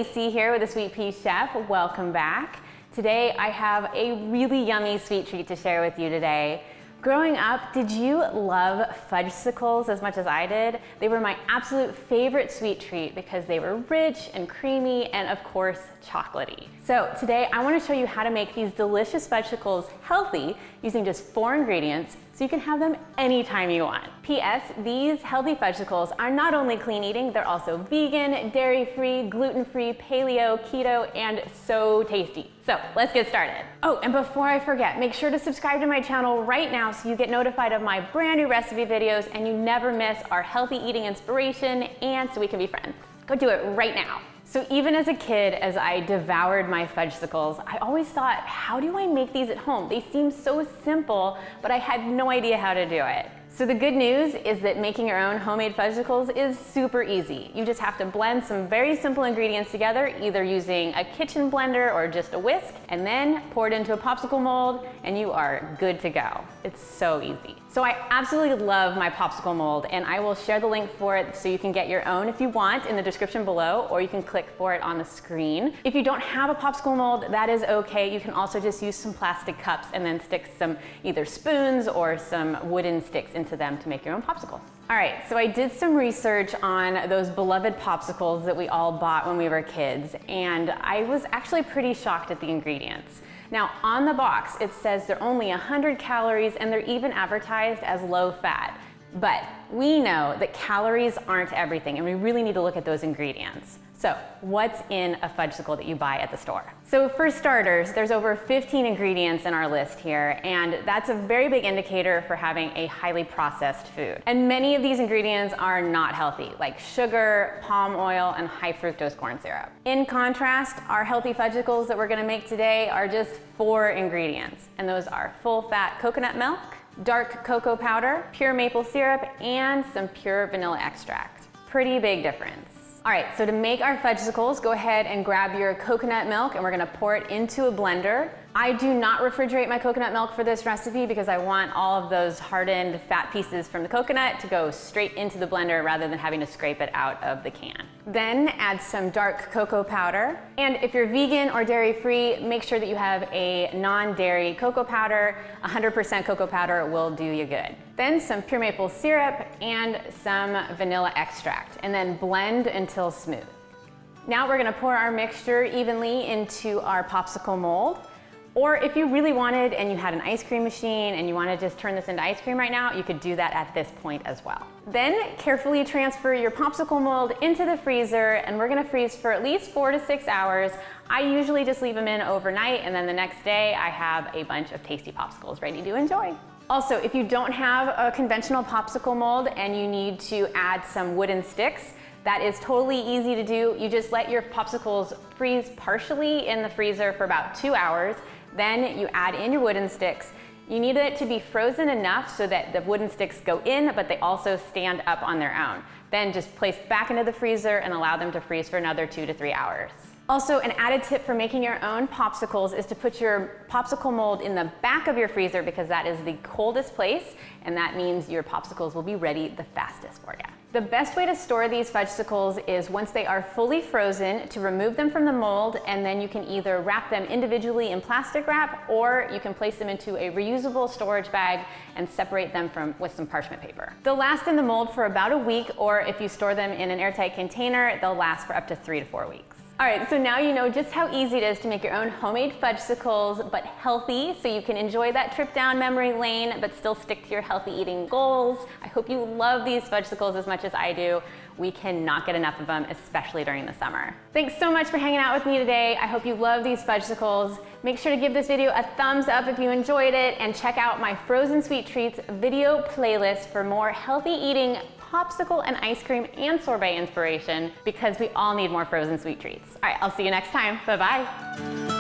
Lacey here with A Sweet Pea Chef. Welcome back. Today I have a really yummy sweet treat to share with you today. Growing up, did you love Fudgesicles as much as I did? They were my absolute favorite sweet treat because they were rich and creamy and of course chocolatey. So today I want to show you how to make these delicious Fudgesicles healthy using just 4 ingredients so you can have them anytime you want. P.S. These healthy Fudgesicles are not only clean eating, they're also vegan, dairy-free, gluten-free, paleo, keto, and so tasty. So let's get started. Oh, and before I forget, make sure to subscribe to my channel right now so you get notified of my brand new recipe videos and you never miss our healthy eating inspiration and so we can be friends. Go do it right now. So even as a kid, as I devoured my Fudgesicles, I always thought, how do I make these at home? They seem so simple, but I had no idea how to do it. So the good news is that making your own homemade Fudgesicles is super easy. You just have to blend some very simple ingredients together, either using a kitchen blender or just a whisk, and then pour it into a popsicle mold, and you are good to go. It's so easy. So I absolutely love my popsicle mold, and I will share the link for it so you can get your own if you want in the description below, or you can click for it on the screen. If you don't have a popsicle mold, that is okay. You can also just use some plastic cups and then stick some either spoons or some wooden sticks into them to make your own popsicles. All right, so I did some research on those beloved popsicles that we all bought when we were kids, and I was actually pretty shocked at the ingredients. Now, on the box, it says they're only 100 calories and they're even advertised as low fat. But we know that calories aren't everything and we really need to look at those ingredients. So what's in a Fudgesicle that you buy at the store? So for starters, there's over 15 ingredients in our list here, and that's a very big indicator for having a highly processed food. And many of these ingredients are not healthy, like sugar, palm oil, and high fructose corn syrup. In contrast, our healthy Fudgesicles that we're gonna make today are just 4 ingredients, and those are full-fat coconut milk, dark cocoa powder, pure maple syrup, and some pure vanilla extract. Pretty big difference. All right, so to make our Fudgesicles, go ahead and grab your coconut milk and we're gonna pour it into a blender. I do not refrigerate my coconut milk for this recipe because I want all of those hardened fat pieces from the coconut to go straight into the blender rather than having to scrape it out of the can. Then add some dark cocoa powder. And if you're vegan or dairy-free, make sure that you have a non-dairy cocoa powder. 100% cocoa powder will do you good. Then some pure maple syrup and some vanilla extract, and then blend until smooth. Now we're gonna pour our mixture evenly into our popsicle mold. Or if you really wanted and you had an ice cream machine and you want to just turn this into ice cream right now, you could do that at this point as well. Then carefully transfer your popsicle mold into the freezer, and we're going to freeze for at least 4 to 6 hours. I usually just leave them in overnight, and then the next day I have a bunch of tasty popsicles ready to enjoy. Also, if you don't have a conventional popsicle mold and you need to add some wooden sticks, that is totally easy to do. You just let your popsicles freeze partially in the freezer for about 2 hours. Then you add in your wooden sticks. You need it to be frozen enough so that the wooden sticks go in, but they also stand up on their own. Then just place back into the freezer and allow them to freeze for another 2 to 3 hours. Also, an added tip for making your own popsicles is to put your popsicle mold in the back of your freezer because that is the coldest place, and that means your popsicles will be ready the fastest for you. The best way to store these Fudgesicles is once they are fully frozen to remove them from the mold, and then you can either wrap them individually in plastic wrap or you can place them into a reusable storage bag and separate them with some parchment paper. They'll last in the mold for about a week, or if you store them in an airtight container, they'll last for up to 3 to 4 weeks. All right, so now you know just how easy it is to make your own homemade Fudgesicles, but healthy, so you can enjoy that trip down memory lane, but still stick to your healthy eating goals. I hope you love these Fudgesicles as much as I do. We cannot get enough of them, especially during the summer. Thanks so much for hanging out with me today. I hope you love these Fudgesicles. Make sure to give this video a thumbs up if you enjoyed it, and check out my frozen sweet treats video playlist for more healthy eating, popsicle and ice cream and sorbet inspiration, because we all need more frozen sweet treats. All right, I'll see you next time. Bye-bye.